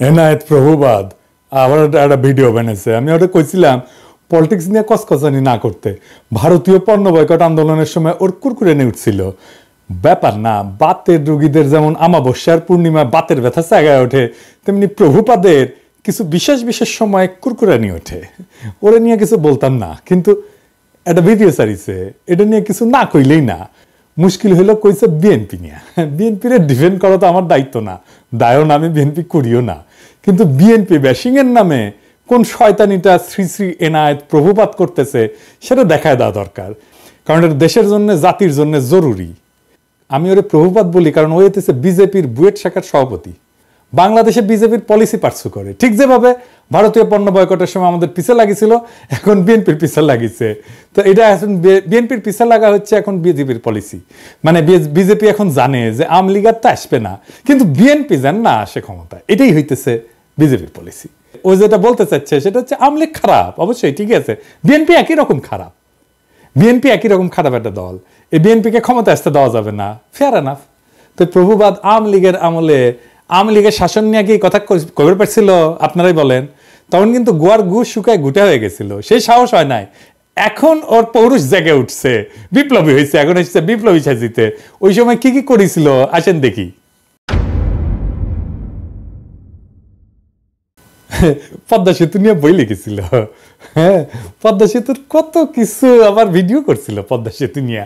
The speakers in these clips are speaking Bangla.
এনায়েত প্রভুবাদ আবার একটা ভিডিও বানিয়েছে। আমি ওটা কইছিলাম পলিটিক্স নিয়ে কসকসানি না করতে। ভারতীয় পণ্য বয়কট আন্দোলনের সময় ওর কুরকুরে নিয়ে উঠছিল। ব্যাপার না, বাতের রোগীদের যেমন আমাবস্যার পূর্ণিমা বাতের ব্যথা জায়গায় ওঠে, তেমনি প্রভুপাদের কিছু বিশেষ বিশেষ সময় কুরকুরে নিয়ে ওঠে। ওরা নিয়ে কিছু বলতাম না, কিন্তু একটা ভিডিও সারিছে, এটা নিয়ে কিছু না কইলেই না। মুশকিল হইলো কইছে বিএনপি নিয়ে। বিএনপির ডিফেন্ড করা তো আমার দায়িত্ব না, দায়ও না, আমি বিএনপি করিও না। কিন্তু বিএনপি ব্যাশিং এর নামে কোন শয়তানিটা শ্রী শ্রী এনায়েত প্রভুপাত করতেছে সেটা দেখায় দেওয়া দরকার, কারণ এটা দেশের জন্য জাতির জন্য জরুরি। আমি ওরে প্রভুপাত বলি কারণ ও হইতেছে বিজেপির বুয়েট শাখার সভাপতি। বাংলাদেশে বিজেপির পলিসি পার্সু করে, ঠিক যেভাবে ভারতীয় পণ্য বয়কটের সময় আমাদের পিছে লাগিয়েছিল, এখন বিএনপির পিছে লাগিয়েছে। তো এটা এখন বিএনপির পিছে লাগা হচ্ছে এখন বিজেপির পলিসি। মানে বিজেপি এখন জানে যে আওয়ামী লীগ তো আসবে না, কিন্তু বিএনপি যেন না আসে ক্ষমতায়, এটাই হইতেছে বিজেপির পলিসি। ও যেটা বলতে চাচ্ছে সেটা হচ্ছে আওয়ামী লীগ খারাপ, অবশ্যই ঠিক আছে, বিএনপি একই রকম খারাপ। বিএনপি একই রকম খারাপ একটা দল, এই বিএনপিকে ক্ষমতা আসতে দেওয়া যাবে না, ফেয়ার এনাফ। তো প্রভুবাদ আওয়ামী লীগের আমলে আওয়ামী লীগের শাসন নিয়ে কি কথা কবে পারছিল আপনারাই বলেন? তখন কিন্তু গোয়ার গু শুকায় গুটা হয়ে গেছিল, সেই সাহস হয় নাই। এখন ওর পৌরুষ জেগে উঠছে, বিপ্লবী হয়েছে, এখন এসেছে বিপ্লবী সাজিতে। ওই সময় কি কি করেছিল আসেন দেখি। পদ্মা সেতু নিয়ে বই লিখেছিল, হ্যাঁ, পদ্মা সেতুর কত কিছু আবার ভিডিও করছিল পদ্মা সেতু নিয়ে।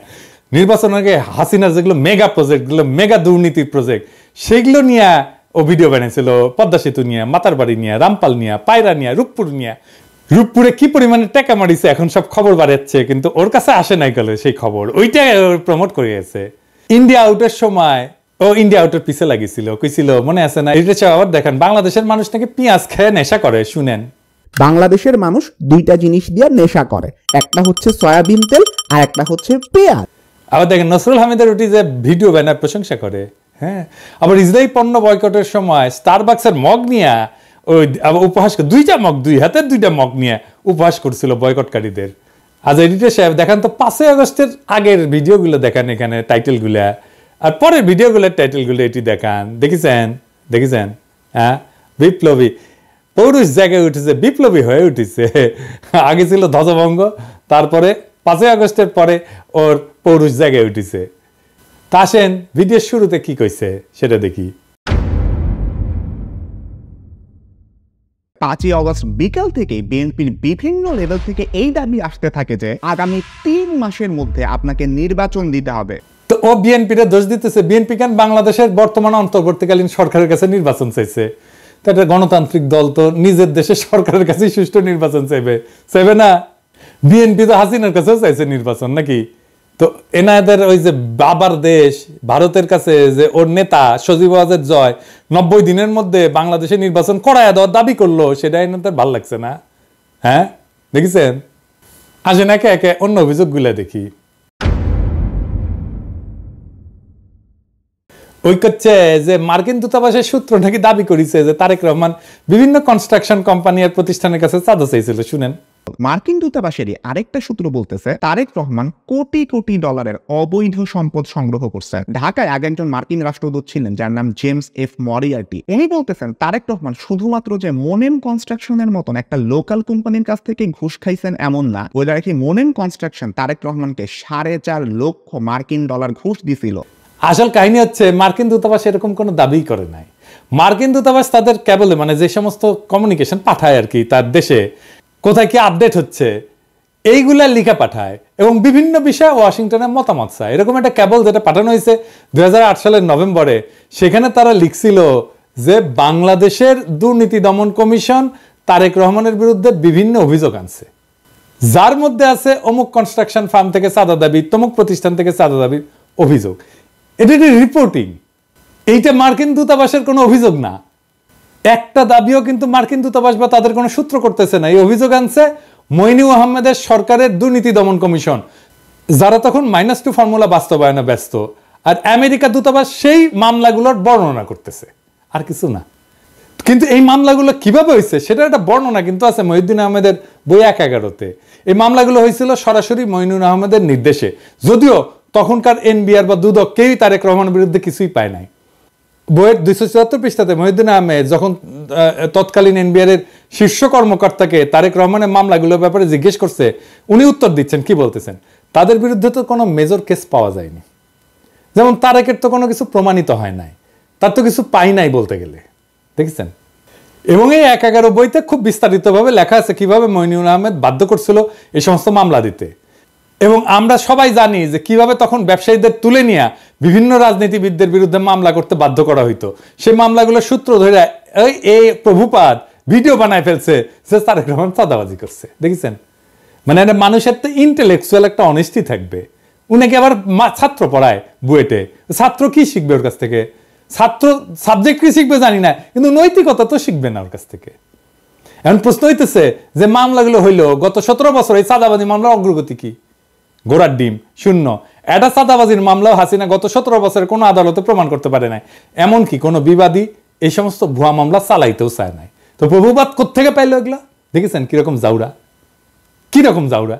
নির্বাচনের আগে হাসিনার যেগুলো মেগা প্রজেক্ট, গুলো মেগা দুর্নীতির প্রজেক্ট, সেগুলো নিয়ে ও ভিডিও বানিয়েছিল। পদ্মা সেতু নিয়ে, মাতারবাড়ি নিয়ে, রামপাল নিয়ে, পায়রা নিয়ে, রূপপুর নিয়ে। রূপপুরে কি পরিমাণে টাকা মারিছে এখন সব খবর বাড়াচ্ছে, কিন্তু ওর কাছে আসে নাই গেল সেই খবর, ওইটা প্রমোট করে গেছে। ইন্ডিয়া আউটের সময় ও ইন্ডিয়া আউটের পিছে লাগিয়েছিল, কইছিল মনে আছে না? এটা আবার দেখেন, বাংলাদেশের মানুষ নাকি পেঁয়াজ খেয়ে নেশা করে। শুনেন, বাংলাদেশের মানুষ দুইটা জিনিস দিয়ে নেশা করে, একটা হচ্ছে সয়াবিন তেল আর একটা হচ্ছে পেঁয়াজ। আবার দেখেন নসরুল হামিদের ওটি যে ভিডিও বানায় প্রশংসা করে, হ্যাঁ। আবার ইসরায়েল পণ্য বয়কটের সময় স্টারবাক্সের মগ নিয়ে ওই উপহাস, দুইটা মগ, দুই হাতের দুইটা মগ নিয়ে উপহাস করছিল বয়কটকারীদের। আজ এডিটর সাহেব দেখান তো 5ই আগস্টের আগের ভিডিওগুলো দেখান, এখানে টাইটেলগুলা, আর পরের ভিডিওগুলোর টাইটেলগুলো এটি দেখান। দেখেছেন? হ্যাঁ, বিপ্লবী পৌরুষ জায়গায় উঠেছে, বিপ্লবী হয়ে উঠেছে। আগে ছিল ধ্বজভঙ্গ, তারপরে 5ই আগস্টের পরে ওর পৌরুষ জায়গায় উঠেছে। তা আসেন ভিডিওর শুরুতে কি কইছে সেটা দেখি। 5ই আগস্ট বিকাল থেকে বিএনপির বিভিন্ন লেভেল থেকে এই দাবি আসতে থাকে যে আগামী 3 মাসের মধ্যে আপনাকে নির্বাচন দিতে হবে। তো ও বিএনপির দোষ দিতেছে। বিএনপি কেন বাংলাদেশের বর্তমান অন্তর্বর্তীকালীন সরকারের কাছে নির্বাচন চাইছে? তো একটা গণতান্ত্রিক দল তো নিজের দেশের সরকারের কাছে সুষ্ঠু নির্বাচন চাইবে না? বিএনপি তো হাসিনার কাছেও চাইছে নির্বাচন নাকি? তো এনাদের ওই যে বাবার দেশ ভারতের কাছে যে ওর নেতা সজীব ওয়াজেদ জয় 90 দিনের মধ্যে বাংলাদেশে নির্বাচন করায় দেওয়ার দাবি করলো, সেটা এনাদের ভাল লাগছে না? হ্যাঁ, দেখেছেন? আসেন একে একে অন্য অভিযোগগুলো দেখি। ওই করছে যে মার্কিন দূতাবাসের সূত্র নাকি দাবি করেছে যে তারেক রহমান বিভিন্ন কনস্ট্রাকশন কোম্পানি আর প্রতিষ্ঠানের কাছে চাঁদা চাইছিল। শুনেন, মার্কিন দূতাবাসেরই আরেকটা সূত্র বলতেছে তারেক রহমান কোটি কোটি ডলারের অবৈধ সম্পদ সংগ্রহ করছেন। ঢাকায় আগে একজন মার্কিন রাষ্ট্রদূত ছিলেন যার নাম জেমস এফ মরিয়ার্টি। উনি বলতেছেন তারেক রহমান শুধুমাত্র যে মোনেম কনস্ট্রাকশনের মতন একটা লোকাল কোম্পানির কাছ থেকে ঘুষ খাইছেন এমন না, ওই কি মোনেম কনস্ট্রাকশন তারেক রহমানকে 4.5 লক্ষ মার্কিন ডলার ঘুষ দিছিল। আসল কাহিনী হচ্ছে মার্কিন দূতাবাস এরকম কোনো দাবি করে নাই। মার্কিন দূতাবাস তাদের কেবল মানে যে সমস্ত কমিউনিকেশন পাঠায় আর কি, তার দেশে কোথায় কি আপডেট হচ্ছে এইগুলা লিখে পাঠায় এবং বিভিন্ন বিষয়ে ওয়াশিংটনের মতামত চায়। এরকম একটা কেবল যেটা পাঠানো হয়েছে 2008 সালের নভেম্বরে, সেখানে তারা লিখছিল যে বাংলাদেশের দুর্নীতি দমন কমিশন তারেক রহমানের বিরুদ্ধে বিভিন্ন অভিযোগ আনছে, যার মধ্যে আছে অমুক কনস্ট্রাকশন ফার্ম থেকে চাঁদা দাবি, তমুক প্রতিষ্ঠান থেকে চাঁদা দাবির অভিযোগ। এটা রিপোর্টিং, এইটা মার্কিন দূতাবাসের কোনো অভিযোগ না। একটা দাবিও কিন্তু মার্কিন দূতাবাস বা তাদের কোনো সূত্র করতেছে না। এই অভিযোগ আনছে মইনুল আহমেদের সরকারের দুর্নীতি দমন কমিশন, যারা তখন -2 ফর্মুলা বাস্তবায়নে ব্যস্ত। আর আমেরিকা দূতাবাস সেই মামলাগুলোর বর্ণনা করতেছে, আর কিছু না। কিন্তু এই মামলাগুলো কিভাবে হয়েছে সেটা একটা বর্ণনা কিন্তু আছে মহিউদ্দিন আহমেদের বই 1/11-তে। এই মামলাগুলো হয়েছিল সরাসরি মইনুল আহমেদের নির্দেশে, যদিও তখনকার এনবিআর বা দুদক কেউই তারেক রহমানের বিরুদ্ধে কিছুই পায় নাই। বইয়ের 274 পৃষ্ঠাতে মহিউদ্দিন আহমেদ যখন তৎকালীন এনবিআর এর শীর্ষ কর্মকর্তাকে তারেক রহমানের মামলাগুলোর ব্যাপারে জিজ্ঞেস করছে, উনি উত্তর দিচ্ছেন, কি বলতেছেন, তাদের বিরুদ্ধে তো কোনো মেজর কেস পাওয়া যায়নি, যেমন তারেকের তো কোনো কিছু প্রমাণিত হয় নাই, তার তো কিছু পাই নাই বলতে গেলে, দেখেছেন। এবং এই 1/11 বইতে খুব বিস্তারিতভাবে লেখা আছে কিভাবে মইনুল আহমেদ বাধ্য করছিল এই সমস্ত মামলা দিতে। এবং আমরা সবাই জানি যে কিভাবে তখন ব্যবসায়ীদের তুলে নিয়ে বিভিন্ন রাজনীতিবিদদের বিরুদ্ধে মামলা করতে বাধ্য করা হইতো। সেই মামলাগুলোর সূত্র ধরে এই প্রভুপাদ ভিডিও বানায় ফেলছে যে তারেক রহমান চাঁদাবাজি করছে, দেখেছেন। মানে মানুষের তো ইন্টেলেকচুয়াল একটা অনেস্টি থাকবে। উনাকে আবার ছাত্র পড়ায় বুয়েটে, ছাত্র কি শিখবে ওর কাছ থেকে? ছাত্র সাবজেক্ট কি শিখবে জানি না, কিন্তু নৈতিকতা তো শিখবে না ওর কাছ থেকে। এখন প্রশ্ন হইতেছে যে মামলাগুলো হইলো গত 17 বছর, এই চাঁদাবাজি মামলার অগ্রগতি কি? ঘোড়ার ডিম, শূন্য। এটা চাঁদাবাজির মামলাও হাসিনা গত 17 বছরের কোনো আদালতে প্রমাণ করতে পারে নাই, এমনকি কোনো বিবাদী এই সমস্ত ভুয়া মামলা চালাইতেও চায় নাই। তো প্রভুবাদ কোত্থেকে পাইলো এগুলা? দেখেছেন কিরকম জাউরা, কিরকম জাউরা।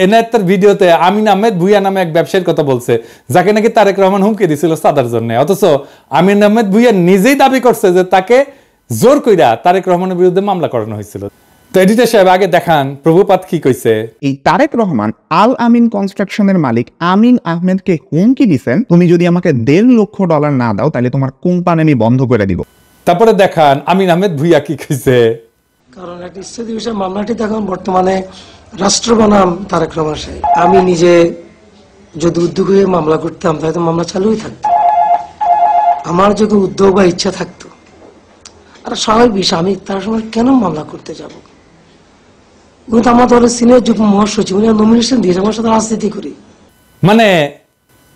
এনায়েতের ভিডিওতে আমিন আহমেদ ভুইয়া নামে এক ব্যবসায়ীর কথা বলছে, যাকে নাকি তারেক রহমান হুমকি দিছিল চাঁদার জন্য। অথচ আমিন আহমেদ ভুইয়া নিজেই দাবি করছে যে তাকে জোর কইরা তারেক রহমানের বিরুদ্ধে মামলা করানো হয়েছিল। তো এডিটর সাহেব আগে দেখান প্রভুপাত কি কইছে। এই তারেক রহমান আল আমিন কনস্ট্রাকশনের মালিক আমিন আহমেদকে হুমকি দিছেন, তুমি যদি আমাকে $1.5 লক্ষ না দাও তাহলে তোমার কোম্পানি আমি বন্ধ করে দিব। তারপরে দেখান আমিন আহমেদ ভুইয়া কি কইছে। কারণ একটা স্থিতি বিষয় মামলাটি দেখুন বর্তমানে রাষ্ট্র বনাম তারেক রহমান সাহেব। আমি নিজে যদি উদ্যোগ হয়ে মামলা করতাম তাহলে তো মামলা চালুই থাকতো। আমার যদি উদ্যোগ বা ইচ্ছা থাকতো, আর স্বাভাবিক বিষয়, আমি তার সময় কেন মামলা করতে যাব? উনি তো আমার দলের সিনিয়র যুগ্ম মহাসচিব, উনি নমিনেশন দিয়েছে, আমার সাথে রাজনীতি করি। মানে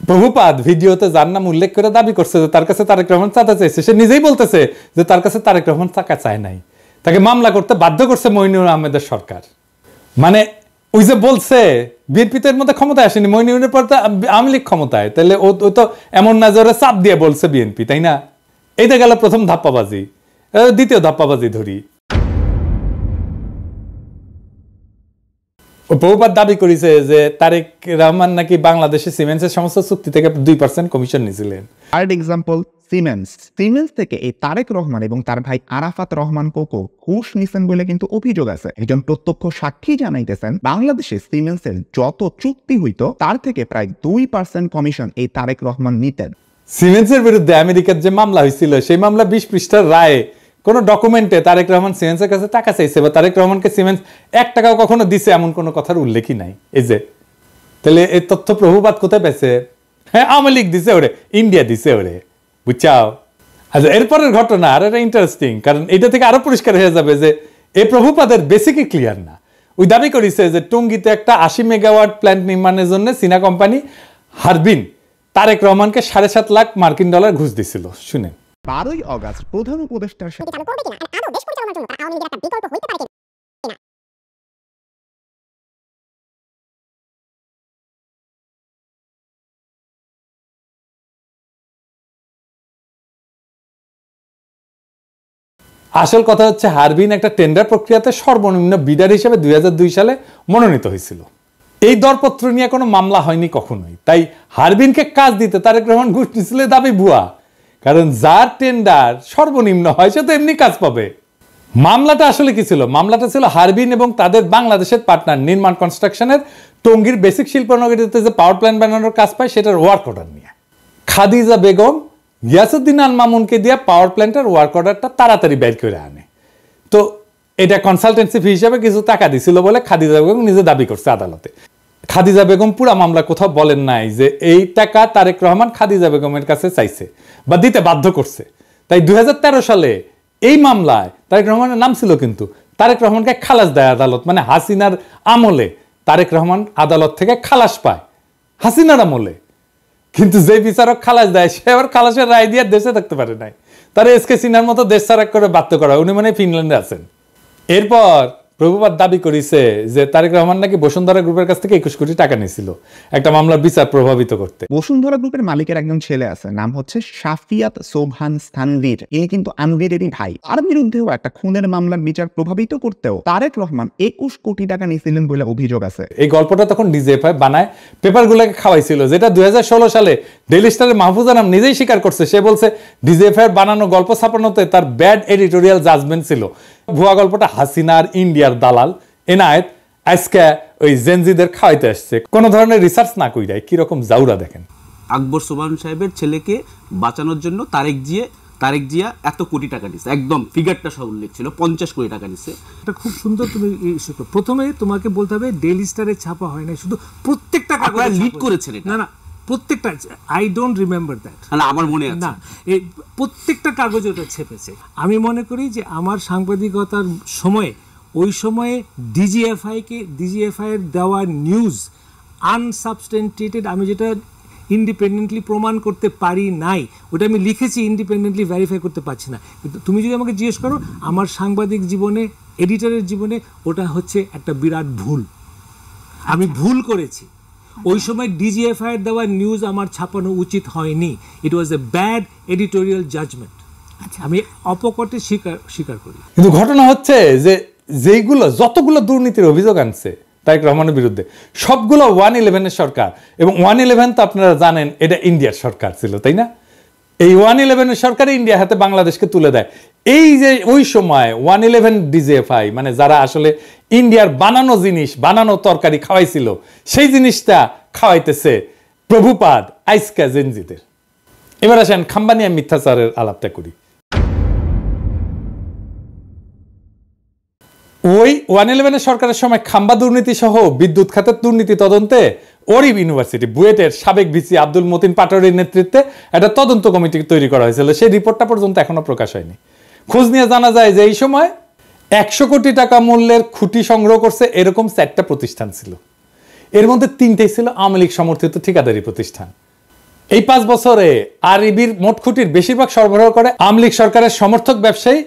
প্রভুপাদ ভিডিওতে যার নাম উল্লেখ করে দাবি করছে যে তার কাছে তারেক রহমান চাঁদা চাইছে, সে নিজেই বলতেছে যে তার কাছে তারেক রহমান টাকা চায় নাই, তাকে মামলা করতে বাধ্য করছে মইনুল আহমেদের সরকার। মানে ওই যে বলছে বিএনপি তো এর মধ্যে ক্ষমতায় আসেনি, মইনুলের পর তো আওয়ামী লীগ ক্ষমতায়, তাহলে ও তো এমন না জোরে চাপ দিয়ে বলছে বিএনপি, তাই না? এইটা গেল প্রথম ধাপ্পাবাজি। দ্বিতীয় ধাপ্পাবাজি ধরি, প্রভুপাত দাবি করেছে যে তারেক রহমান নাকি বাংলাদেশে সিমেন্টসের সমস্ত চুক্তি থেকে 2% কমিশন নিয়েছিলেন। থার্ড এক্সাম্পল সিমেন্স থেকে এই তারেক রহমান এবং তার ভাই আরাফাত রহমান কোকো ঘুষ নিছেন বলে কিন্তু অভিযোগ আছে। একজন প্রত্যক্ষ সাক্ষী জানাইতেছেন বাংলাদেশে সিমেন্সের যত চুক্তি হইতো তার থেকে প্রায় 2% কমিশন এই তারেক রহমান নিতেন। সিমেন্সের বিরুদ্ধে আমেরিকার যে মামলা হয়েছিল সেই মামলা 20 পৃষ্ঠার রায়ে কোন ডকুমেন্টে তারেক রহমান সিমেন্সের কাছে টাকা চাইছে বা তারেক রহমানকে সিমেন্স 1 টাকাও কখনো দিছে এমন কোনো কথার উল্লেখই নাই। এই যে তাহলে এই তথ্য প্রভুপাত কোথায় পেয়েছে? হ্যাঁ, আওয়ামী লীগ দিছে ওরে, ইন্ডিয়া দিছে ওরে, বুঝছাও। আচ্ছা, এরপরের ঘটনা আর এটা ইন্টারেস্টিং, কারণ এটা থেকে আরো পরিষ্কার হয়ে যাবে যে এই প্রভুপাদের বেসিকই ক্লিয়ার না। ওই দাবি করেছে যে টঙ্গীতে একটা 80 মেগাওয়াট প্ল্যান্ট নির্মাণের জন্য চীনা কোম্পানি হারবিন তারেক রহমানকে $7.5 লাখ মার্কিন ডলার ঘুষ দিছিল। শুনেন। 12ই অগাস্ট প্রধান উপদেষ্টার সাথে আসল কথা হচ্ছে হারবিন একটা টেন্ডার প্রক্রিয়াতে সর্বনিম্ন বিডার হিসেবে 2002 সালে মনোনীত হয়েছিল। এই দরপত্র নিয়ে কোনো মামলা হয়নি কখনোই। তাই হারবিনকে কাজ দিতে তারেক রহমান ঘুষ নিয়েছিল দাবি ভুয়া, কারণ যার টেন্ডার সর্বনিম্ন হয় সে তো এমনি কাজ পাবে। মামলাটা আসলে কি ছিল? মামলাটা ছিল হারবিন এবং তাদের বাংলাদেশের পার্টনার নির্মাণ কনস্ট্রাকশনের টঙ্গীর বেসিক শিল্পনগরীতে যে পাওয়ার প্ল্যান্ট বানানোর কাজ পায় সেটার ওয়ার্ক অর্ডার নিয়ে। খাদিজা বেগম গিয়াসউদ্দিন আল মামুনকে দিয়ে পাওয়ার প্ল্যান্টের ওয়ার্ক অর্ডারটা তাড়াতাড়ি বের করে আনে। তো এটা কনসালটেন্সি ফি হিসাবে কিছু টাকা দিছিল বলে খাদিজা বেগম নিজে দাবি করছে আদালতে। খাদিজা বেগম পুরা মামলা কোথাও বলেন নাই যে এই টাকা তারেক রহমান খাদিজা বেগমের কাছে চাইছে বা দিতে বাধ্য করছে। তাই 2013 সালে এই মামলায় তারেক রহমানের নাম ছিল, কিন্তু তারেক রহমানকে খালাস দেয় আদালত। মানে হাসিনার আমলে তারেক রহমান আদালত থেকে খালাস পায়, হাসিনার আমলে। কিন্তু যে বিচারক খালাস দেয় সে আবার খালাসের রায় দিয়ে দেশে থাকতে পারে নাই, তারা এসকে সিনহার মতো দেশ ছাড়া করে বাধ্য করা। উনি মানে ফিনল্যান্ডে আছেন। এরপর প্রভুপাত দাবি করেছে যে তারেক রহমান নাকি বসুন্ধরা গ্রুপের কাছ থেকে 21 কোটি টাকা নিয়েছিল একটা মামলার বিচার প্রভাবিত করতে। বসুন্ধরা গ্রুপের মালিকের একজন ছেলে আছে, নাম হচ্ছে শাফিয়াত সোবহান স্থানভীর। ইনি কিন্তু আনভীরেরই ভাই। তার বিরুদ্ধেও একটা খুনের মামলার বিচার প্রভাবিত করতেও তারেক রহমান 21 কোটি টাকা নিয়েছিলেন বলে অভিযোগ আছে। এই গল্পটা তখন ডিজিএফআই বানায় পেপারগুলোকে খাওয়াইছিল, যেটা 2016 সালে ডেইলি স্টারের মাহফুজ আনাম নিজেই স্বীকার করছে। সে বলছে ডিজিএফআই বানানো গল্প ছাপানোতে তার ব্যাড এডিটোরিয়াল জাজমেন্ট ছিল। ভুয়া গল্পটা হাসিনার ইন্ডিয়ার দালাল এনায়েত আজকে ওই জেনজিদের খাওয়াইতে আসছে, কোনো ধরনের রিসার্চ না কইরাই। কিরকম জাউরা দেখেন। আকবর সোবহান সাহেবের ছেলেকে বাঁচানোর জন্য তারেক জিয়া এত কোটি টাকা দিচ্ছে, একদম ফিগারটা সব উল্লেখ ছিল, 50 কোটি টাকা দিচ্ছে। এটা খুব সুন্দর। তুমি প্রথমে তোমাকে বলতে হবে ডেইলি স্টারে ছাপা হয় না, শুধু প্রত্যেকটা কাগজে লিড করেছেন এটা। না প্রত্যেকটা, আই ডোন্ট রিমেম্বার দ্যাট। না আমার মনে আছে না, এই প্রত্যেকটা কাগজে ওটা ছেপেছে। আমি মনে করি যে আমার সাংবাদিকতার সময়ে ওই সময়ে ডিজিএফআই এর দেওয়া নিউজ আনসাবস্টেন্টিয়েটেড, আমি যেটা ইন্ডিপেন্ডেন্টলি প্রমাণ করতে পারি নাই, ওটা আমি লিখেছি, ইন্ডিপেন্ডেন্টলি ভেরিফাই করতে পারছি না। কিন্তু তুমি যদি আমাকে জিজ্ঞেস করো আমার সাংবাদিক জীবনে, এডিটরের জীবনে ওটা হচ্ছে একটা বিরাট ভুল। আমি ভুল করেছি। ওই সময় ডিজিএফআই এর দেওয়া নিউজ আমার ছাপানো উচিত হয়নি। ইট ওয়াজ এ ব্যাড এডিটোরিয়াল জাজমেন্ট। আমি অপকটে স্বীকার করি। কিন্তু ঘটনা হচ্ছে যে যতগুলো দুর্নীতির অভিযোগ আনছে তারেক রহমানের বিরুদ্ধে, সবগুলো 111 সরকার, এবং 111 তো আপনারা জানেন এটা ইন্ডিয়ার সরকার ছিল, তাই না? এই 111 সরকার ইন্ডিয়া হাতে বাংলাদেশকে তুলে দেয়। এই যে ওই সময় 111 ডিজিএফআই মানে যারা আসলে ইন্ডিয়ার বানানো জিনিস, বানানো তরকারি খাওয়াইছিল, সেই জিনিসটা খাওয়াইতেছে প্রভুপাদ আইসকা জেনজিদের। এবার আসেন খাম্বানিয়া মিথ্যাচারের আলাপটা করি। ওই 111 সরকারের সময় খাম্বা দুর্নীতি সহ বিদ্যুৎ খাতের দুর্নীতি তদন্তে ওরিব ইউনিভার্সিটি বুয়েটের সাবেক ভিসি আব্দুল মতিন পাটোয়ারির নেতৃত্বে একটা তদন্ত কমিটি তৈরি করা হয়েছিল। সেই রিপোর্টটা পর্যন্ত এখনো প্রকাশ হয়নি। খোঁজ নিয়ে জানা যায় যে এই সময় 100 কোটি টাকা মূল্যের খুঁটি সংগ্রহ করছে এরকম 4টা প্রতিষ্ঠান ছিল। এর মধ্যে 3টাই ছিল আওয়ামী লীগ সমর্থিত ঠিকাদারি প্রতিষ্ঠান। এই 5 বছরে আরইবির মোট খুঁটির বেশিরভাগ সরবরাহ করে আওয়ামী লীগ সরকারের সমর্থক ব্যবসায়ী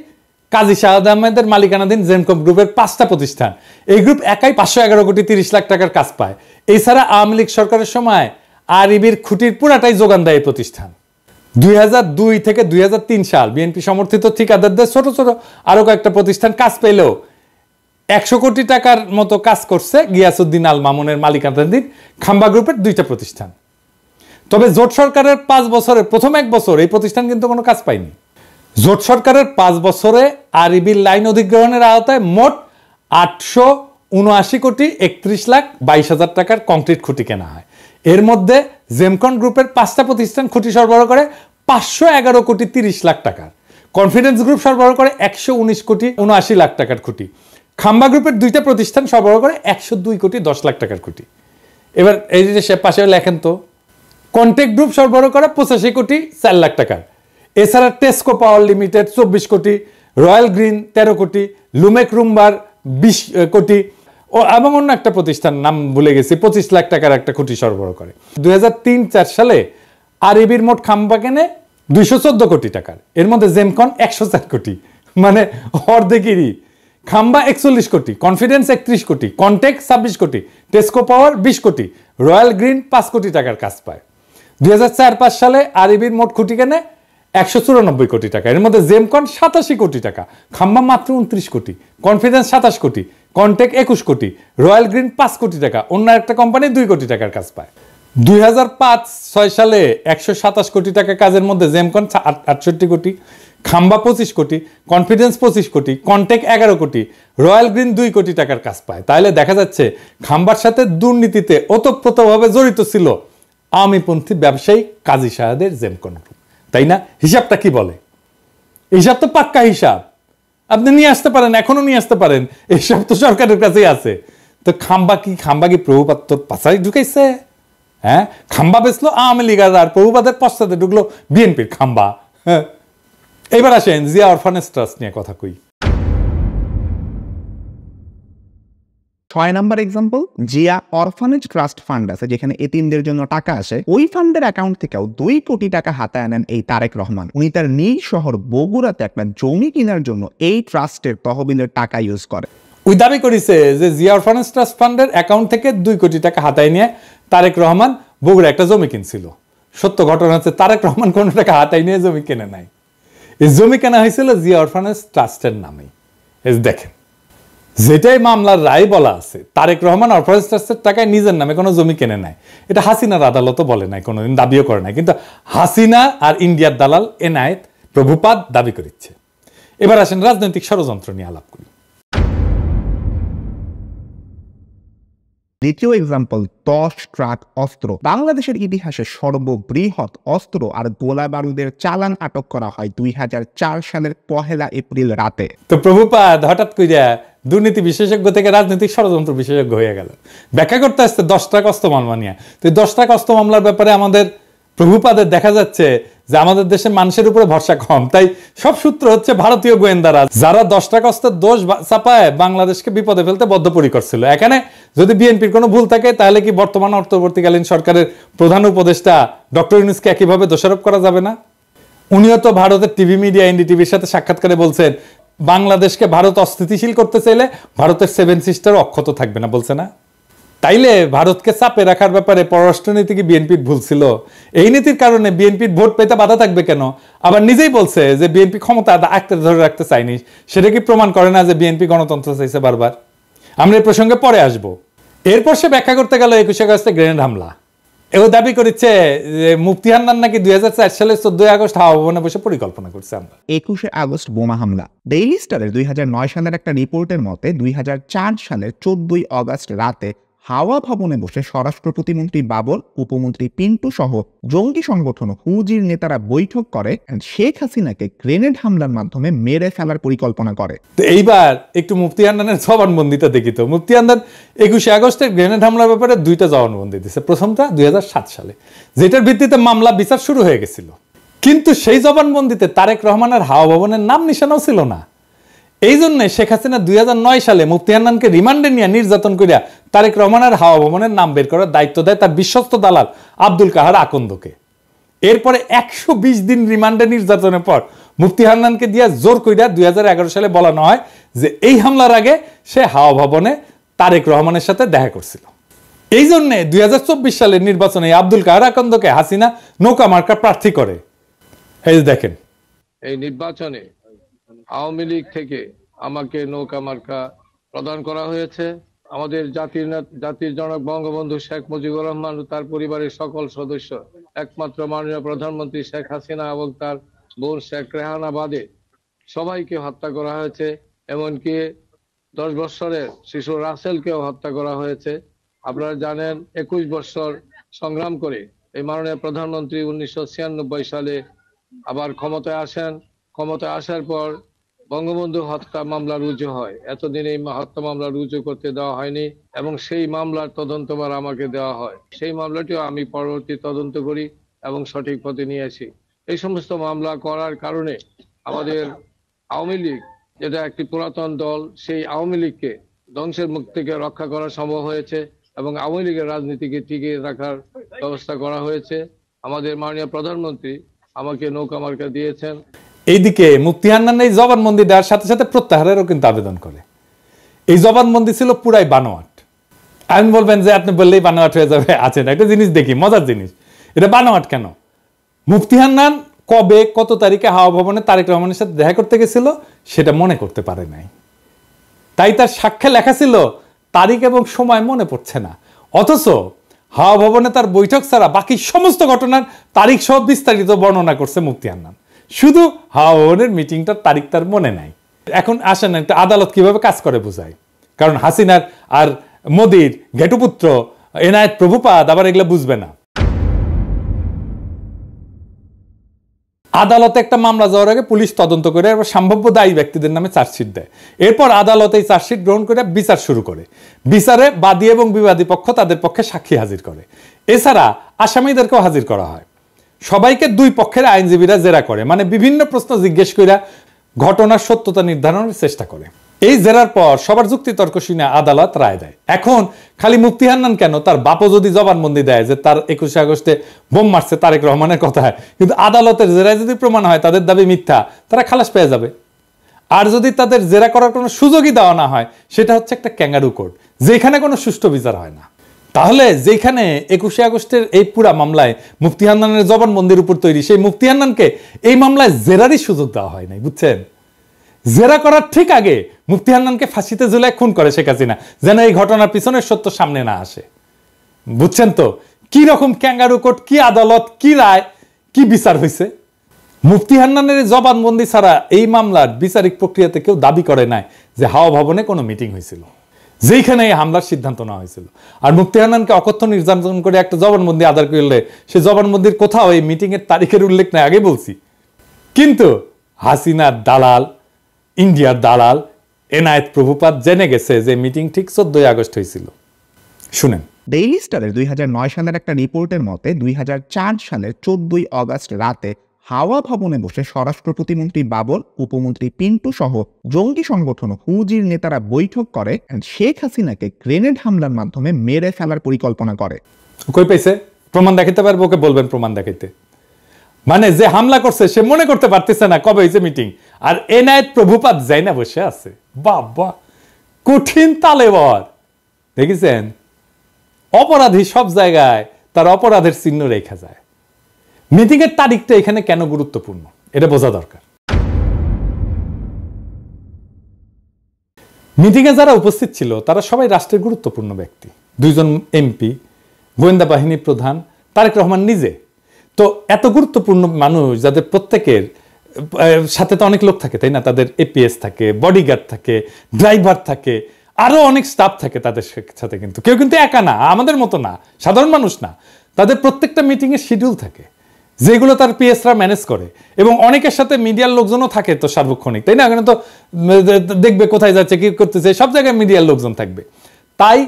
কাজী শাহাদ আহমেদের মালিকানাধীন জেনকম গ্রুপের 5টা প্রতিষ্ঠান। এই গ্রুপ একাই 511 কোটি 30 লাখ টাকার কাজ পায়। এছাড়া আওয়ামী লীগ সরকারের সময় আরইবির খুঁটির পুরাটাই যোগান দেয় এই প্রতিষ্ঠান। 2002 থেকে 2003 সাল বিএনপি সমর্থিত ঠিকাদারদের ছোট ছোট আরো কয়েকটা প্রতিষ্ঠান কাজ পেলেও 100 কোটি টাকার মতো কাজ করছে গিয়াসউদ্দিন আল মামুনের মালিকানাধীন খাম্বা গ্রুপের 2টা প্রতিষ্ঠান। তবে জোট সরকারের 5 বছরের প্রথম 1 বছর এই প্রতিষ্ঠান কিন্তু কোনো কাজ পায়নি। জোট সরকারের 5 বছরে আরইবির লাইন অধিগ্রহণের আওতায় মোট 879 কোটি 31 লাখ 22 হাজার টাকার কংক্রিট খুঁটি কেনা হয়। এর মধ্যে জেমকন গ্রুপের 5টা প্রতিষ্ঠান খুঁটি সরবরাহ করে 511 কোটি 30 লাখ টাকার, কনফিডেন্স গ্রুপ সরবরাহ করে 119 কোটি 79 লাখ টাকার খুঁটি, খাম্বা গ্রুপের 2টা প্রতিষ্ঠান সরবরাহ করে 102 কোটি 10 লাখ টাকার খুঁটি। এবার এই যে সে পাশে লেখেন তো, কন্টেক্ট গ্রুপ সরবরাহ করে 85 কোটি 4 লাখ টাকার। এছাড়া টেস্কো পাওয়ার লিমিটেড 24 কোটি, রয়্যাল গ্রিন 13 কোটি, লুমেক রুম্বার 20 কোটি এবং অন্য একটা প্রতিষ্ঠান নাম ভুলে গেছি 25 লাখ টাকার একটা খুঁটি সরবরাহ করে। 2003-04 সালে আরইবির মোট খাম্বা কেনে 214 কোটি টাকার। এর মধ্যে জেমকন 104 কোটি, মানে অর্ধেকেরই। খাম্বা 41 কোটি, কনফিডেন্স 31 কোটি, কন্টেক্ট 26 কোটি, টেস্কো পাওয়ার 20 কোটি, রয়্যাল গ্রিন 5 কোটি টাকার কাজ পায়। 2004-05 সালে আরইবির মোট খুঁটি কেনে 194 কোটি টাকা। এর মধ্যে জেমকন 87 কোটি টাকা, খাম্বা মাত্র 29 কোটি, কনফিডেন্স 27 কোটি, কন্টেক্ট 21 কোটি, রয়্যাল গ্রিন 5 কোটি টাকা, অন্য একটা কোম্পানি 2 কোটি টাকার কাজ পায়। 2005-06 সালে 127 কোটি টাকা কাজের মধ্যে জেমকন 68 কোটি, খাম্বা 25 কোটি, কনফিডেন্স 25 কোটি, কন্টেক্ট 11 কোটি, রয়্যাল গ্রিন 2 কোটি টাকার কাজ পায়। তাহলে দেখা যাচ্ছে খাম্বার সাথে দুর্নীতিতে ওতপ্রোতভাবে জড়িত ছিল আওয়ামীপন্থী ব্যবসায়ী কাজী শাহাদের জেমকন গ্রুপ, তাই না? হিসাবটা কি বলে? হিসাব তো পাক্কা হিসাব, আপনি নিয়ে আসতে পারেন, এখনো নিয়ে আসতে পারেন, এইসব তো সরকারের কাছেই আছে। তো খাম্বা কি প্রভুপাত্তর পাশায় ঢুকাইছে? হ্যাঁ, খাম্বা বেচলো আওয়ামী লীগ আর প্রভুপাতের পশ্চাতে ঢুকলো বিএনপির খাম্বা। হ্যাঁ, এবার আসেন জিয়া অরফানেজ ট্রাস্ট নিয়ে কথা কই। 6 number example, Zia orphanage trust fund আছে যেখানে এতিমদের জন্য টাকা আসে। ওই ফান্ডের অ্যাকাউন্ট থেকেও 2 কোটি টাকা হাতায় আনেন এই তারেক রহমান। উনি তার নিজ শহর বগুড়াতে একটা জমি কেনার জন্য এই ট্রাস্টের তহবিলের টাকা ইউজ করে। ওই দাবি করেছে যে জিয়া অরফানেজ ট্রাস্ট ফান্ডের অ্যাকাউন্ট থেকে 2 কোটি টাকা হাতায় নিয়ে তারেক রহমান বগুড়া একটা জমি কিনছিল। সত্য ঘটনা হচ্ছে তারেক রহমান কোনো টাকা হাতায় নিয়ে জমি কেনে নাই। এই জমি কেনা হয়েছিল জিয়া অরফানেজ ট্রাস্টের নামে। দেখেন, যেটাই মামলার রায় বলা আছে, তারেক রহমান অরফানেজ ট্রাস্টের টাকায় নিজের নামে কোনো জমি কেনে নাই। এটা হাসিনার আদালতও বলে নাই, কোনোদিন দাবিও করে নাই, কিন্তু হাসিনা আর ইন্ডিয়ার দালাল এনায়েত প্রভুপাদ দাবি করিচ্ছে। এবার আসেন রাজনৈতিক ষড়যন্ত্র নিয়ে আলাপ করি। দ্বিতীয় এক্সাম্পল, 10 ট্রাক অস্ত্র। বাংলাদেশের ইতিহাসে সর্ববৃহৎ অস্ত্র আর গোলা বারুদের চালান আটক করা হয় 2004 সালের 1 এপ্রিল রাতে। তো প্রভুপাদ হঠাৎ কইরা দুর্নীতি বিশেষজ্ঞ থেকে রাজনৈতিক ষড়যন্ত্র বিশেষজ্ঞ হয়ে গেল। ব্যাখ্যা করতে আসছে 10 ট্রাক অস্ত্র মামলা নিয়ে। তো 10 ট্রাক অস্ত্র মামলার ব্যাপারে আমাদের প্রভুপাদের দেখা যাচ্ছে যে আমাদের দেশের মানুষের উপরে ভরসা কম, তাই সব সূত্র হচ্ছে ভারতীয় গোয়েন্দারা, যারা 10 টাকা অস্ত্রের দোষ চাপায় বাংলাদেশকে বিপদে ফেলতে বদ্ধপরিকর ছিল। এখানে যদি বিএনপির কোনো ভুল থাকে তাহলে কি বর্তমান অন্তর্বর্তীকালীন সরকারের প্রধান উপদেষ্টা ডক্টর ইউনূসকে একইভাবে দোষারোপ করা যাবে না? উনিও তো ভারতের টিভি মিডিয়া এনডিটিভির সাথে সাক্ষাৎকারে বলছেন বাংলাদেশকে ভারত অস্থিতিশীল করতে চাইলে ভারতের 7 সিস্টার অক্ষত থাকবে না, বলছে না? তাইলে ভারতকে চাপে রাখার ব্যাপারে পররাষ্ট্রনীতি কি বিএনপির ভুল ছিল? এই নীতির কারণে বিএনপির ভোট পেতে বাধা থাকবে কেন? আবার নিজেই বলছে যে বিএনপি ক্ষমতা আঁকড়ে ধরে রাখতে চায়নি। সেটা কি প্রমাণ করে না যে বিএনপি গণতন্ত্র চাইছে বারবার? আমরা এই প্রসঙ্গে পরে আসবো। এরপর সে ব্যাখ্যা করতে গেল 21 আগস্টে গ্রেনেড হামলা। এও দাবি করেছে যে মুফতি হান্নান নাকি 2004 সালের 14 আগস্ট হাওয়া ভবনে বসে পরিকল্পনা করছে। আমরা 21 আগস্ট বোমা হামলা। ডেইলি স্টারের 2009 সালের একটা রিপোর্টের মতে 2004 সালের 14 আগস্ট রাতে হাওয়া ভবনে বসে স্বরাষ্ট্র প্রতিমন্ত্রী বাবর, উপমন্ত্রী পিন্টু সহ জঙ্গি সংগঠন হুজির নেতারা বৈঠক করে শেখ হাসিনাকে গ্রেনেড হামলার মাধ্যমে মেরে ফেলার পরিকল্পনা করে। তো এইবার একটু মুফতি হান্নানের জবানবন্দিটা দেখি তো। মুফতি হান্নান 21 আগস্টের গ্রেনেড হামলার ব্যাপারে 2টা জবানবন্দি দিয়েছে। প্রথমটা 2007 সালে, যেটার ভিত্তিতে মামলা বিচার শুরু হয়ে গেছিল, কিন্তু সেই জবানবন্দিতে তারেক রহমানের হাওয়া ভবনের নাম নিশানাও ছিল না। এই জন্য শেখ হাসিনা 2009 সালে মুফতি হান্নানকে রিমান্ডে নিয়ে নির্যাতন করিয়া তারেক রহমানের হাওয়া ভবনের নাম বের করার দায়িত্ব দেয় তার বিশ্বস্ত দালাল আব্দুল কাহার আকন্দকে। এরপরে 120 দিন রিমান্ডে নির্যাতনের পর মুফতি হান্নানকে দিয়া জোর কইরা 2011 সালে বলানো হয় যে এই হামলার আগে সে হাওয়া ভবনে তারেক রহমানের সাথে দেখা করছিল। এই জন্য 2024 সালের নির্বাচনে আব্দুল কাহার আকন্দকে হাসিনা নৌকা মার্কা প্রার্থী করে। এই দেখেন, এই নির্বাচনে আওয়ামী লীগ থেকে আমাকে নৌকা মার্কা প্রদান করা হয়েছে। আমাদের জাতির জনক বঙ্গবন্ধু শেখ মুজিবুর রহমান ও তার পরিবারের সকল সদস্য, একমাত্র মাননীয় প্রধানমন্ত্রী শেখ হাসিনা এবং তার বোন শেখ রেহানা বাদে সবাইকে হত্যা করা হয়েছে। এমনকি 10 বছরের শিশু রাসেলকেও হত্যা করা হয়েছে। আপনারা জানেন 21 বছর সংগ্রাম করে এই মাননীয় প্রধানমন্ত্রী 1996 সালে আবার ক্ষমতায় আসেন। ক্ষমতায় আসার পর বঙ্গবন্ধু হত্যা মামলা রুজু হয়। এতদিন এই হত্যা মামলা রুজু করতে দেওয়া হয়নি এবং সেই মামলার তদন্তভার আমাকে দেওয়া হয়। সেই মামলাটিও আমি পরবর্তী তদন্ত করি এবং সঠিক পথে নিয়ে আসি। এই সমস্ত মামলা করার কারণে আমাদের আওয়ামী লীগ, যেটা একটি পুরাতন দল, সেই আওয়ামী লীগকে ধ্বংসের মুখ থেকে রক্ষা করা সম্ভব হয়েছে এবং আওয়ামী লীগের রাজনীতিকে টিকিয়ে রাখার ব্যবস্থা করা হয়েছে। আমাদের মাননীয় প্রধানমন্ত্রী আমাকে নৌকা মার্কা দিয়েছেন। এইদিকে মুফতি হান্নান এই জবানবন্দি দেওয়ার সাথে সাথে প্রত্যাহারেরও কিন্তু আবেদন করে। এই জবানবন্দি ছিল পুরাই বানোয়াট। আপনি বলবেন যে আপনি বললেই বানোয়াট হয়ে যাবে। আছেন একটা জিনিস দেখি, মজার জিনিস, এটা বানোয়াট কেন? মুফতি হান্নান কবে কত তারিখে হাওয়া ভবনে তারেক রহমানের সাথে দেখা করতে গেছিল সেটা মনে করতে পারে নাই, তাই তার সাক্ষ্যে লেখা ছিল তারিখ এবং সময় মনে পড়ছে না। অথচ হাওয়া ভবনে তার বৈঠক ছাড়া বাকি সমস্ত ঘটনার তারিখ সহ বিস্তারিত বর্ণনা করছে মুফতি হান্নান। শুধু হাওয়া ভবনের মিটিংটার তারিখ তার মনে নাই। এখন আসেন একটা আদালত কিভাবে কাজ করে বোঝায়, কারণ হাসিনার আর মোদির ঘেটুপুত্র এনায়েত প্রভুপাদ আবার এগুলো বুঝবে না। আদালতে একটা মামলা যাওয়ার আগে পুলিশ তদন্ত করে সম্ভাব্য দায়ী ব্যক্তিদের নামে চার্জশিট দেয়। এরপর আদালত এই চার্জশিট গ্রহণ করে বিচার শুরু করে। বিচারে বাদী এবং বিবাদী পক্ষ তাদের পক্ষে সাক্ষী হাজির করে। এছাড়া আসামিদেরকেও হাজির করা হয়। সবাইকে দুই পক্ষের আইনজীবীরা জেরা করে, মানে বিভিন্ন প্রশ্ন জিজ্ঞেস করে ঘটনার সত্যতা নির্ধারণের চেষ্টা করে। এই জেরার পর সবার যুক্তি তর্ক শুনে আদালত রায় দেয়। এখন খালি মুফতি হান্নান কেন, তার বাপও যদি জবানবন্দি দেয় যে তার 21 আগস্টে বোম মারছে তারেক রহমানের কথায়, কিন্তু আদালতের জেরায় যদি প্রমাণ হয় তাদের দাবি মিথ্যা, তারা খালাস পেয়ে যাবে। আর যদি তাদের জেরা করার কোনো সুযোগই দেওয়া না হয়, সেটা হচ্ছে একটা ক্যাঙ্গারু কোর্ট, যেখানে কোনো সুষ্ঠু বিচার হয় না। তাহলে যেখানে 21শে আগস্টের এই পুরা মামলায় মুফতি হান্নানের জবানবন্দির উপর তৈরি, সেই মুফতি হান্নানকে এই মামলায় জেরারই সুযোগ দেওয়া হয় নাই, বুঝছেন? জেরা করার ঠিক আগে মুফতি হান্নানকে ফাঁসিতে ঝুলায় খুন করে শেখ হাসিনা, যেন এই ঘটনার পিছনের সত্য সামনে না আসে। বুঝছেন তো কি রকম ক্যাঙ্গারু কোর্ট, কি আদালত, কি রায়, কি বিচার হয়েছে? মুফতি হান্নানের জবানবন্দি ছাড়া এই মামলার বিচারিক প্রক্রিয়াতে কেউ দাবি করে নাই যে হাওয়া ভবনে কোনো মিটিং হয়েছিল, যেখানে এই হামলার সিদ্ধান্ত নেওয়া হয়েছিল। আর মুফতি হান্নানকে অকথ্য নির্যাতন করে একটা জবানবন্দি আদায় করলে সে জবানবন্দির কোথাও এই মিটিং এর তারিখের উল্লেখ নাই, আগে বলছি। কিন্তু হাসিনার দালাল, ইন্ডিয়ার দালাল এনায়েত প্রভুপাত জেনে গেছে যে মিটিং ঠিক 14 আগস্ট হয়েছিল। শুনেন, ডেইলি স্টারের 2009 সালের একটা রিপোর্টের মতে 2004 সালের 14 আগস্ট রাতে হাওয়া ভবনে বসে স্বরাষ্ট্র প্রতিমন্ত্রী বাবর, উপমন্ত্রী পিন্টু সহ জঙ্গি সংগঠন হুজির নেতারা বৈঠক করে শেখ হাসিনাকে গ্রেনেড হামলার মাধ্যমে মেরে ফেলার পরিকল্পনা করে। কই পাইছে? প্রমাণ দেখাইতে পারবো? ওকে বলবেন প্রমাণ দেখাইতে। মানে যে হামলা করছে সে মনে করতে পারতেছে না কবে হয়েছে মিটিং, আর এনায়েত প্রভুপাত যাই না বসে আছে। বাবা, কঠিন তালেবর। দেখেছেন, অপরাধী সব জায়গায় তার অপরাধের চিহ্ন রেখা যায়। মিটিং এর তারিখটা এখানে কেন গুরুত্বপূর্ণ এটা বোঝা দরকার। মিটিং এ যারা উপস্থিত ছিল তারা সবাই রাষ্ট্রের গুরুত্বপূর্ণ ব্যক্তি, 2 জন এমপি, গোয়েন্দা বাহিনী প্রধান, তারেক রহমান নিজে। তো এত গুরুত্বপূর্ণ মানুষ যাদের প্রত্যেকের সাথে তো অনেক লোক থাকে, তাই না? তাদের এপিএস থাকে, বডিগার্ড থাকে, ড্রাইভার থাকে, আরো অনেক স্টাফ থাকে তাদের সাথে। কিন্তু কেউ কিন্তু একা না, আমাদের মতো না, সাধারণ মানুষ না। তাদের প্রত্যেকটা মিটিং এর শিডিউল থাকে, যেগুলো তার পিএসরা ম্যানেজ করে, এবং অনেকের সাথে মিডিয়ার লোকজনও থাকে তো সার্বক্ষণিক, তাই না? এখানে তো দেখবে কোথায় যাচ্ছে, কি করতেছে, সব জায়গায় মিডিয়ার লোকজন থাকবে। তাই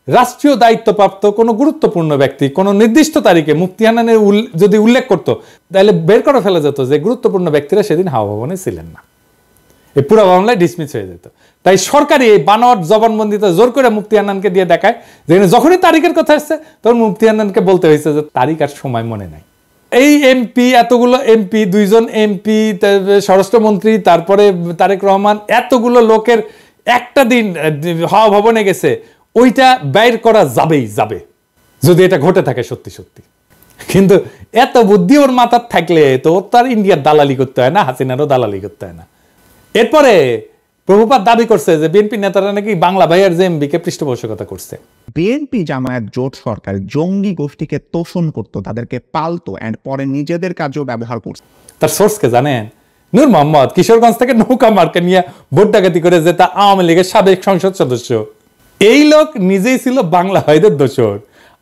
রাষ্ট্রীয় দায়িত্বপ্রাপ্ত কোনো গুরুত্বপূর্ণ ব্যক্তি কোনো নির্দিষ্ট তারিখে মুফতি হান্নানের যদি উল্লেখ করতো, তাহলে বের করে ফেলা যেত যে গুরুত্বপূর্ণ ব্যক্তিরা সেদিন হাওয়া ভবনে ছিলেন না, এই পুরো মামলায় ডিসমিস হয়ে যেত। তাই সরকারি এই বানোয়াট জবানবন্দিতে জোর করে মুফতি হান্নানকে দিয়ে দেখায় যেখানে যখনই তারিখের কথা আসছে তখন মুফতি হান্নানকে বলতে হয়েছে যে তারিখ আর সময় মনে নাই। এই এমপি, এতগুলো এমপি, 2 জন এমপি, স্বরাষ্ট্রমন্ত্রী, তারপরে তারেক রহমান, এতগুলো লোকের একটা দিন হাওয়া ভবনে গেছে, ওইটা বাইর করা যাবেই যাবে যদি এটা ঘটে থাকে সত্যি সত্যি। কিন্তু এত বুদ্ধি ওর মাথার থাকলে তো ওর তার ইন্ডিয়ার দালালি করতে হয় না, হাসিনারও দালালি করতে হয় না। এরপরে প্রভুপাত দাবি করছে যে বিএনপি নেতারা নাকি বাংলা ভাইয়ের জেএমবিকে পৃষ্ঠপোষকতা করছে। বিএনপি জামায়াত জোট সরকার জঙ্গি গোষ্ঠীকে তোষণ করত, তাদেরকে পালতো, এন্ড পরে নিজেদের কাজেও ব্যবহার করছে। তার সোর্সকে জানেন? নূর মোহাম্মদ কিশোরগঞ্জ থেকে নৌকা মার্কা নিয়ে ভোট ডাকাতি করে যে তা আওয়ামী লীগের সাবেক সংসদ সদস্য। এই লোক নিজেই ছিল বাংলা ভাইদের দোসর।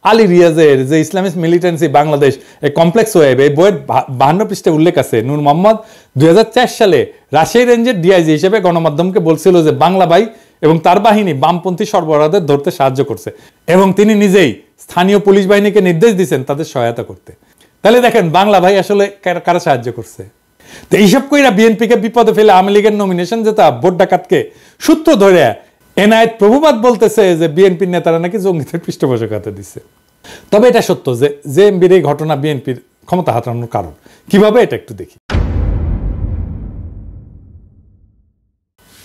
আলী রিয়াজের যে Islamic militancy Bangladesh complex web, এই বইয়ের 52 পৃষ্ঠায় উল্লেখ আছে নূর মোহাম্মদ 2004 সালে রাজশাহী রেঞ্জের ডিআইজি হিসেবে গণমাধ্যমকে বলছিল যে বাংলা ভাই এবং তার বাহিনী বামপন্থী সরবরাহদের ধরতে সাহায্য করছে, এবং তিনি নিজেই স্থানীয় পুলিশ বাহিনীকে নির্দেশ দিয়েছেন তাদের সহায়তা করতে। তাহলে দেখেন বাংলা ভাই আসলে কারা সাহায্য করছে। তো এইসব কইরা বিএনপিকে বিপদে ফেলে আওয়ামী লীগের নমিনেশন যেটা ভোট ডাকাতকে সূত্র ধরে এনায়েত প্রভুপাত বলতেছে যে বিএনপির নেতারা নাকি জঙ্গিদের পৃষ্ঠপোষকতা দিচ্ছে। তবে এটা সত্য যে জেএমবির এই ঘটনা বিএনপির ক্ষমতা হারানোর কারণ। কিভাবে এটা একটু দেখি।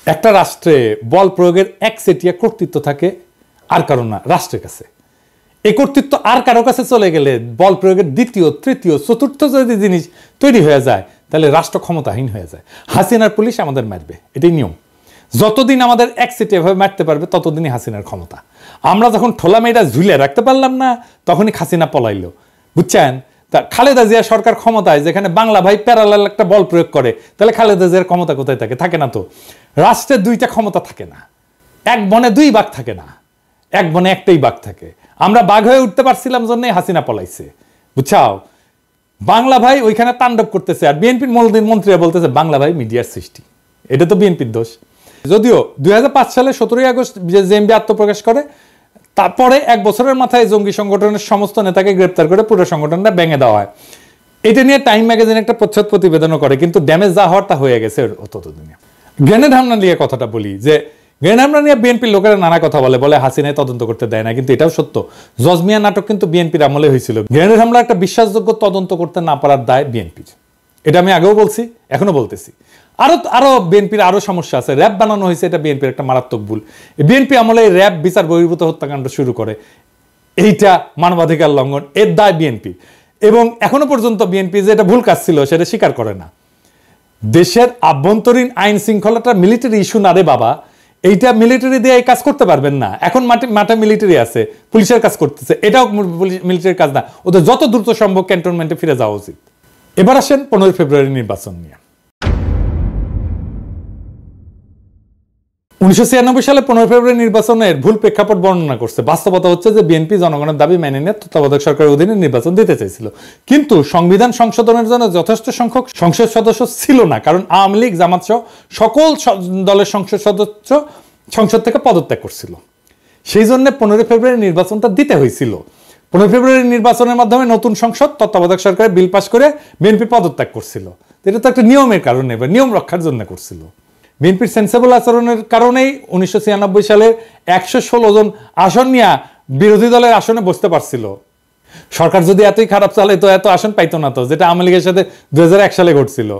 একটা রাষ্ট্রে বল প্রয়োগের একচেটিয়া কর্তৃত্ব থাকে আর কারণ না, রাষ্ট্রের কাছে। এই কর্তৃত্ব আর কারো কাছে চলে গেলে বল প্রয়োগের দ্বিতীয়, তৃতীয়, চতুর্থ যদি জিনিস তৈরি হয়ে যায় তাহলে রাষ্ট্র ক্ষমতাহীন হয়ে যায়। হাসিনার পুলিশ আমাদের মারবে, এটাই নিয়ম। যতদিন আমাদের একচেটিয়াভাবে মারতে পারবে ততদিনই হাসিনার ক্ষমতা। আমরা যখন ঠোলা মেয়েটা ঝুলে রাখতে পারলাম না তখনই হাসিনা পলাইলো, বুঝছেন? তা খালেদা জিয়া সরকার ক্ষমতায় যেখানে বাংলা ভাই প্যারালাল একটা বল প্রয়োগ করে, তাহলে খালেদা জিয়ার ক্ষমতা কোথায় থাকে? থাকে না তো। রাষ্ট্রের 2টা ক্ষমতা থাকে না, এক বনে 2 বাঘ থাকে না, এক বনে একটাই বাঘ থাকে। আমরা বাঘ হয়ে উঠতে পারছিলাম জন্যই হাসিনা পলাইছে, বুঝছাও? বাংলা ভাই ওইখানে তাণ্ডব করতেছে, আর বিএনপির মন্ত্রীরা বলতেছে বাংলা ভাই মিডিয়ার সৃষ্টি। এটা তো বিএনপির দোষ। যদিও 2005 সালে 17 আগস্ট জেএমবি আত্মপ্রকাশ করে, তারপরে 1 বছরের মাথায় জঙ্গি সংগঠনের সমস্ত নেতাকে গ্রেপ্তার করে পুরো সংগঠনটা ভেঙে দেওয়া হয়। এটা নিয়ে টাইম ম্যাগাজিন একটা প্রচ্ছদ প্রতিবেদনও করে, কিন্তু ড্যামেজ যা হওয়ার তা হয়ে গেছে ততদিনে। গ্রেনেড হামলা নিয়ে কথাটা বলি, যে গ্রেনেড হামলা নিয়ে বিএনপির লোকেরা নানা কথা বলে হাসিনায় তদন্ত করতে দেয় না, কিন্তু এটাও সত্য। জজমিয়া নাটক কিন্তু বিএনপির আমলে হয়েছিল। গ্রেনেড হামলা একটা বিশ্বাসযোগ্য তদন্ত করতে না পারার দায় বিএনপির, এটা আমি আগেও বলছি, এখনো বলতেছি। আরো বিএনপির আরো সমস্যা আছে। র্যাব বানানো হয়েছে, এটা বিএনপির একটা মারাত্মক ভুল। বিএনপি আমলে র্যাব বিচার বহির্ভূত হত্যাকাণ্ড শুরু করে, এইটা মানবাধিকার লঙ্ঘন, এর দায় বিএনপি। এবং এখনো পর্যন্ত বিএনপি যে এটা ভুল কাজ ছিল সেটা স্বীকার করে না। দেশের আভ্যন্তরীণ আইন শৃঙ্খলাটা মিলিটারি ইস্যু না রে বাবা, এইটা মিলিটারি দিয়ে এই কাজ করতে পারবেন না। এখন মাঠে মিলিটারি আছে, পুলিশের কাজ করতেছে, এটাও মিলিটারির কাজ না। ওদের যত দ্রুত সম্ভব ক্যান্টনমেন্টে ফিরে যাওয়া উচিত। এবার আসেন 15 ফেব্রুয়ারি নির্বাচন নিয়ে। 1996 সালে 15 ফেব্রুয়ারি নির্বাচনের ভুল প্রেক্ষাপট বর্ণনা করছে। বাস্তবতা হচ্ছে যে বিএনপি জনগণের দাবি মেনে নিয়ে তত্ত্বাবধায়ক সরকারের অধীনে নির্বাচন দিতে চাইছিল, কিন্তু সংবিধান সংশোধনের জন্য যথেষ্ট সংখ্যক সংসদ সদস্য ছিল না, কারণ আওয়ামী লীগ, জামাত সহ সকল দলের সংসদ সদস্য সংসদ থেকে পদত্যাগ করছিল। সেই জন্য 15 ফেব্রুয়ারি নির্বাচনটা দিতে হয়েছিল। 15 ফেব্রুয়ারি নির্বাচনের মাধ্যমে নতুন সংসদ তত্ত্বাবধায়ক সরকারের বিল পাস করে বিএনপি পদত্যাগ করছিল। এটা তো একটা নিয়মের কারণে, নিয়ম রক্ষার জন্য করছিল। বিএনপির সেন্সেবল আচরণের কারণেই 1996 সালে 116 জন আসন নিয়ে বিরোধী দলের আসনে বসতে পারছিল। সরকার যদি এতই খারাপ চালে তো এত আসন পাইতো না, তো যেটা আওয়ামী লীগের সাথে 2001 সালে ঘটছিল।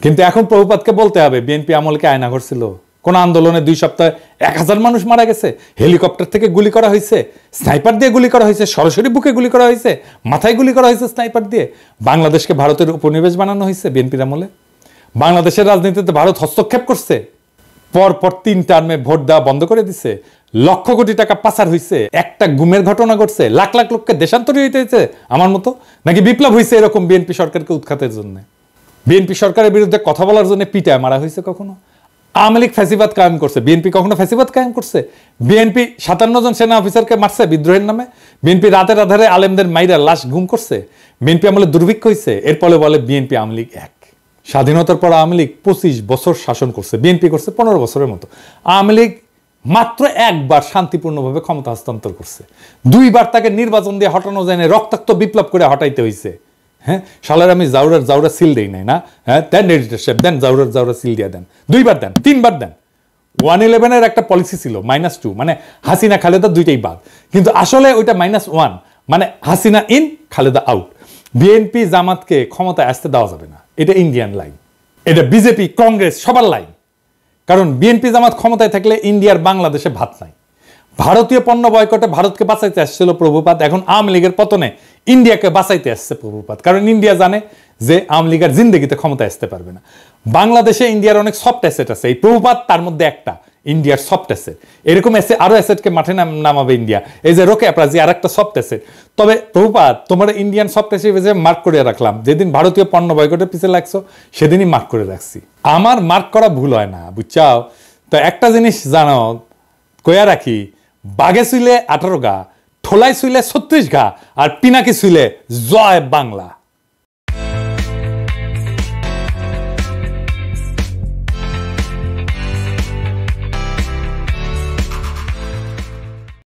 কিন্তু এখন প্রভুপাতকে বলতে হবে, বিএনপি আমলকে আয়না ঘটছিল? কোন আন্দোলনে 2 সপ্তাহে 1000 মানুষ মারা গেছে, হেলিকপ্টার থেকে গুলি করা হয়েছে, স্নাইপার দিয়ে গুলি করা হয়েছে, সরাসরি বুকে গুলি করা হয়েছে, মাথায় গুলি করা হয়েছে স্নাইপার দিয়ে। বাংলাদেশকে ভারতের উপনিবেশ বানানো হয়েছে বিএনপির আমলে। বাংলাদেশের রাজনীতিতে ভারত হস্তক্ষেপ করছে, পরপর 3 টার্মে ভোট দেওয়া বন্ধ করে দিছে, লক্ষ কোটি টাকা পাচার হয়েছে, একটা গুমের ঘটনা ঘটছে, লাখ লাখ লোককে দেশান্তরী হইতে হয়েছে আমার মতো, নাকি বিপ্লব হয়েছে এরকম বিএনপি সরকারকে উৎখাতের জন্য? বিএনপি সরকারের বিরুদ্ধে কথা বলার জন্য পিটায় মারা হয়েছে কখনো? আওয়ামী লীগ ফ্যাসিবাদ কায়েম করছে, বিএনপি কখনো ফ্যাসিবাদ কায়েম করছে? বিএনপি 57 জন সেনা অফিসারকে মারছে বিদ্রোহের নামে? বিএনপি রাতের আধারে আলেমদের মাইরা লাশ গুম করছে? বিএনপি আমলে দুর্ভিক্ষ হয়েছে? এরপরে বলে বিএনপি আওয়ামী লীগ এক। স্বাধীনতার পর আওয়ামী লীগ 25 বছর শাসন করছে, বিএনপি করছে 15 বছরের মতো। আওয়ামী লীগ মাত্র একবার শান্তিপূর্ণভাবে ক্ষমতা হস্তান্তর করছে, 2 বার তাকে নির্বাচন দিয়ে হটানো যায় না, রক্তাক্ত বিপ্লব করে হটাইতে হয়েছে। হ্যাঁ, সালের আমি জাউরার সিল দেই নাই না? হ্যাঁ, দেন এডিটরশিপ দেন, জাউরার সিল দিয়ে দেন, 2 বার দেন, 3 বার দেন। 111-এর একটা পলিসি ছিল -2, মানে হাসিনা খালেদা দুইটাই বাদ, কিন্তু আসলে ওইটা -1, মানে Hasina in Khaleda out. BNP জামাতকে ক্ষমতায় আসতে দেওয়া যাবে না, এটা ইন্ডিয়ান লাইন, এটা বিজেপি কংগ্রেস সবার লাইন। কারণ বিএনপি জামাত ক্ষমতায় থাকলে ইন্ডিয়ার বাংলাদেশে ভাত নাই। ভারতীয় পণ্য বয়কটে ভারতকে বাঁচাইতে আসছিল প্রভুপাত, এখন আওয়ামী লীগের পতনে ইন্ডিয়াকে বাঁচাইতে আসছে প্রভুপাত। কারণ ইন্ডিয়া জানে যে আওয়ামী লীগের জিন্দগিতে ক্ষমতায় আসতে পারবে না। বাংলাদেশে ইন্ডিয়ার অনেক সফট অ্যাসেট আছে, এই প্রভুপাত তার মধ্যে একটা, ইন্ডিয়ার সফট অ্যাসেট। এরকম আরো অ্যাসেটকে মাঠে নামাবে ইন্ডিয়া, এই যে রোকে অ্যাপ্রাজি আর একটা সফট অ্যাসেট। তবে প্রভুপাত তোমার ইন্ডিয়ান সফট অ্যাসেট মার্ক করে রাখলাম, যেদিন ভারতীয় পণ্য বয়কটের পিছিয়ে লাগছো সেদিনই মার্ক করে রাখছি। আমার মার্ক করা ভুল হয় না, বুঝছাও? তো একটা জিনিস জানো, কয়া রাখি, বাঘে শুইলে 18 গা, ঠোলায় শুইলে 36 গা, আর পিনাকি শুইলে জয় বাংলা।